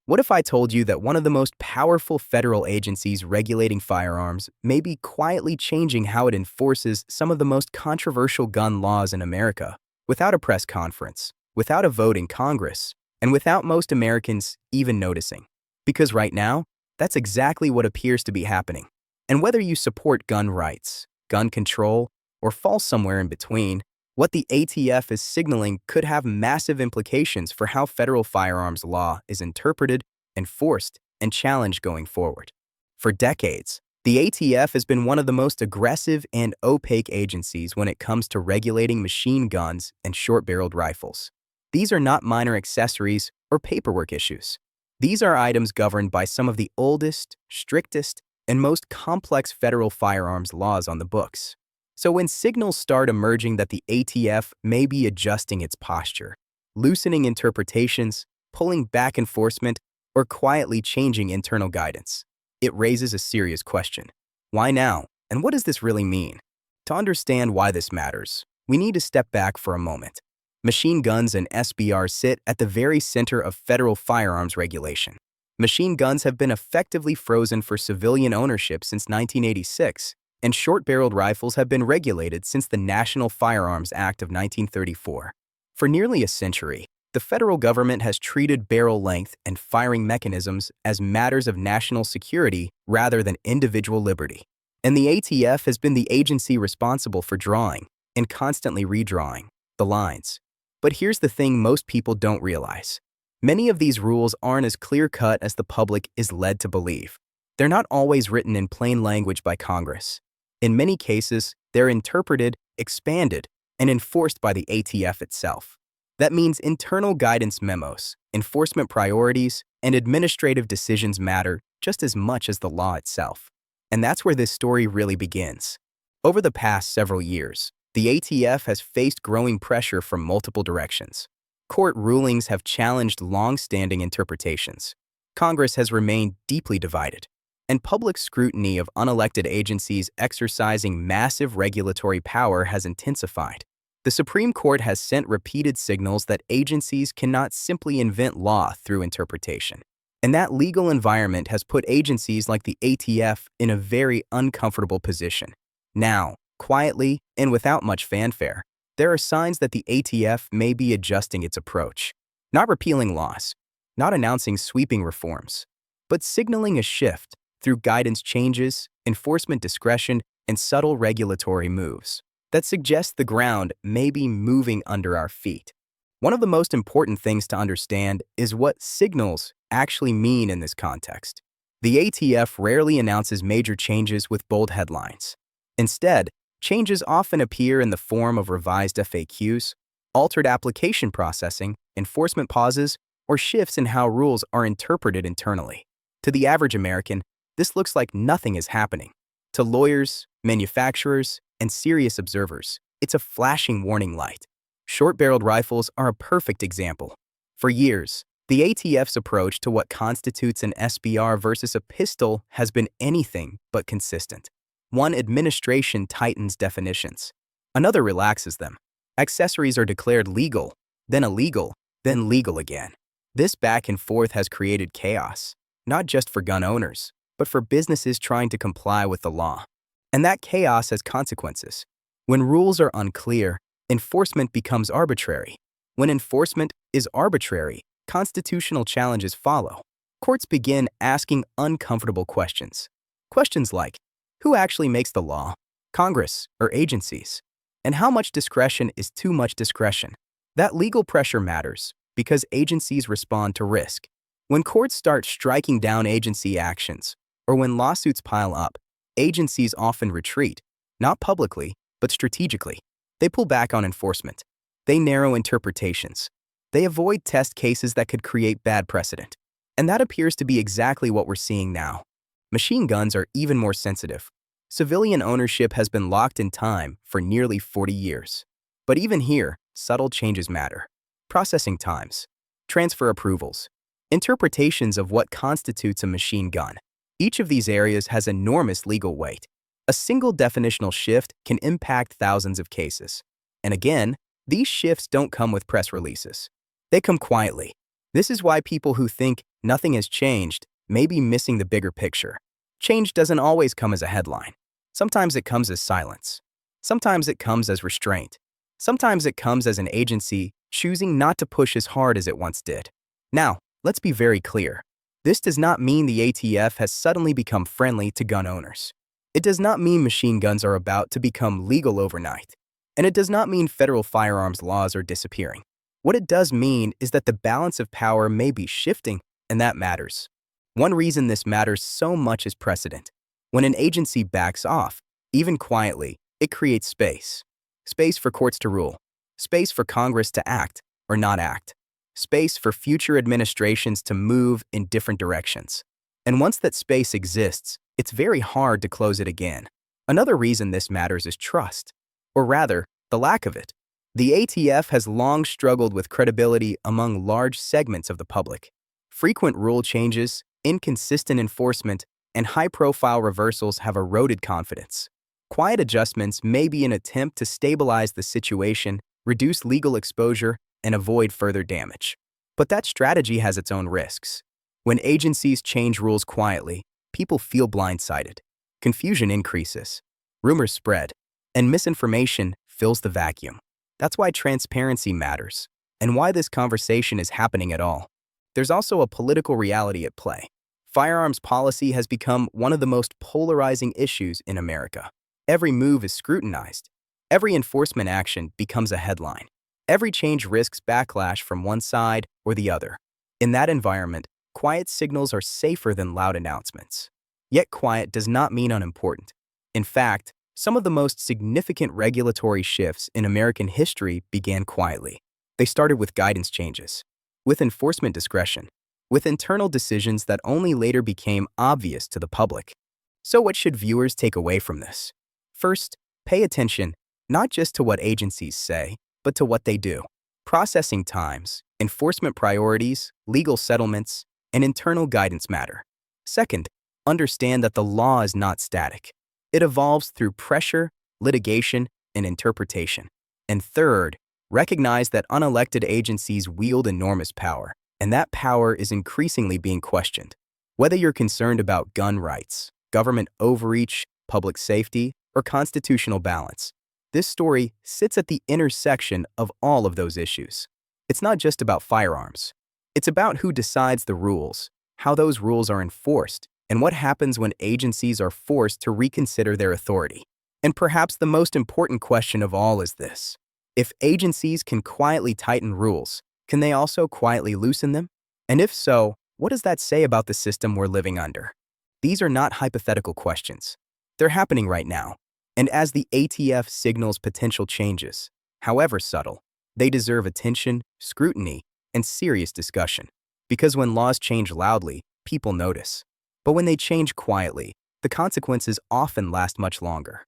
What if I told you that one of the most powerful federal agencies regulating firearms may be quietly changing how it enforces some of the most controversial gun laws in America, without a press conference, without a vote in Congress, and without most Americans even noticing? Because right now, that's exactly what appears to be happening. And whether you support gun rights, gun control, or fall somewhere in between, what the ATF is signaling could have massive implications for how federal firearms law is interpreted, enforced, and challenged going forward. For decades, the ATF has been one of the most aggressive and opaque agencies when it comes to regulating machine guns and short-barreled rifles. These are not minor accessories or paperwork issues. These are items governed by some of the oldest, strictest, and most complex federal firearms laws on the books. So when signals start emerging that the ATF may be adjusting its posture, loosening interpretations, pulling back enforcement, or quietly changing internal guidance, it raises a serious question. Why now? And what does this really mean? To understand why this matters, we need to step back for a moment. Machine guns and SBRs sit at the very center of federal firearms regulation. Machine guns have been effectively frozen for civilian ownership since 1986, and short-barreled rifles have been regulated since the National Firearms Act of 1934. For nearly a century, the federal government has treated barrel length and firing mechanisms as matters of national security rather than individual liberty. And the ATF has been the agency responsible for drawing, and constantly redrawing, the lines. But here's the thing most people don't realize. Many of these rules aren't as clear-cut as the public is led to believe. They're not always written in plain language by Congress. In many cases, they're interpreted, expanded, and enforced by the ATF itself. That means internal guidance memos, enforcement priorities, and administrative decisions matter just as much as the law itself. And that's where this story really begins. Over the past several years, the ATF has faced growing pressure from multiple directions. Court rulings have challenged long-standing interpretations. Congress has remained deeply divided, and public scrutiny of unelected agencies exercising massive regulatory power has intensified. The Supreme Court has sent repeated signals that agencies cannot simply invent law through interpretation. And that legal environment has put agencies like the ATF in a very uncomfortable position. Now, quietly and without much fanfare, there are signs that the ATF may be adjusting its approach. Not repealing laws, not announcing sweeping reforms, but signaling a shift through guidance changes, enforcement discretion, and subtle regulatory moves that suggest the ground may be moving under our feet. One of the most important things to understand is what signals actually mean in this context. The ATF rarely announces major changes with bold headlines. Instead, changes often appear in the form of revised FAQs, altered application processing, enforcement pauses, or shifts in how rules are interpreted internally. To the average American, this looks like nothing is happening. To lawyers, manufacturers, and serious observers, it's a flashing warning light. Short-barreled rifles are a perfect example. For years, the ATF's approach to what constitutes an SBR versus a pistol has been anything but consistent. One administration tightens definitions. Another relaxes them. Accessories are declared legal, then illegal, then legal again. This back and forth has created chaos, not just for gun owners, but for businesses trying to comply with the law. And that chaos has consequences. When rules are unclear, enforcement becomes arbitrary. When enforcement is arbitrary, constitutional challenges follow. Courts begin asking uncomfortable questions. Questions like, who actually makes the law? Congress or agencies? And how much discretion is too much discretion? That legal pressure matters because agencies respond to risk. When courts start striking down agency actions, or when lawsuits pile up, agencies often retreat, not publicly, but strategically. They pull back on enforcement. They narrow interpretations. They avoid test cases that could create bad precedent. And that appears to be exactly what we're seeing now. Machine guns are even more sensitive. Civilian ownership has been locked in time for nearly 40 years. But even here, subtle changes matter. Processing times, transfer approvals, interpretations of what constitutes a machine gun. Each of these areas has enormous legal weight. A single definitional shift can impact thousands of cases. And again, these shifts don't come with press releases. They come quietly. This is why people who think nothing has changed may be missing the bigger picture. Change doesn't always come as a headline. Sometimes it comes as silence. Sometimes it comes as restraint. Sometimes it comes as an agency choosing not to push as hard as it once did. Now, let's be very clear. This does not mean the ATF has suddenly become friendly to gun owners. It does not mean machine guns are about to become legal overnight. And it does not mean federal firearms laws are disappearing. What it does mean is that the balance of power may be shifting, and that matters. One reason this matters so much is precedent. When an agency backs off, even quietly, it creates space. Space for courts to rule. Space for Congress to act or not act. Space for future administrations to move in different directions. And once that space exists, it's very hard to close it again. Another reason this matters is trust, or rather, the lack of it. The ATF has long struggled with credibility among large segments of the public. Frequent rule changes, inconsistent enforcement, and high-profile reversals have eroded confidence. Quiet adjustments may be an attempt to stabilize the situation, reduce legal exposure, and avoid further damage. But that strategy has its own risks. When agencies change rules quietly, people feel blindsided. Confusion increases, rumors spread, and misinformation fills the vacuum. That's why transparency matters, and why this conversation is happening at all. There's also a political reality at play. Firearms policy has become one of the most polarizing issues in America. Every move is scrutinized. Every enforcement action becomes a headline. Every change risks backlash from one side or the other. In that environment, quiet signals are safer than loud announcements. Yet quiet does not mean unimportant. In fact, some of the most significant regulatory shifts in American history began quietly. They started with guidance changes, with enforcement discretion, with internal decisions that only later became obvious to the public. So what should viewers take away from this? First, pay attention not just to what agencies say, but to what they do. Processing times, enforcement priorities, legal settlements, and internal guidance matter. Second, understand that the law is not static. It evolves through pressure, litigation, and interpretation. And third, recognize that unelected agencies wield enormous power, and that power is increasingly being questioned. Whether you're concerned about gun rights, government overreach, public safety, or constitutional balance, this story sits at the intersection of all of those issues. It's not just about firearms. It's about who decides the rules, how those rules are enforced, and what happens when agencies are forced to reconsider their authority. And perhaps the most important question of all is this: if agencies can quietly tighten rules, can they also quietly loosen them? And if so, what does that say about the system we're living under? These are not hypothetical questions. They're happening right now. And as the ATF signals potential changes, however subtle, they deserve attention, scrutiny, and serious discussion. Because when laws change loudly, people notice. But when they change quietly, the consequences often last much longer.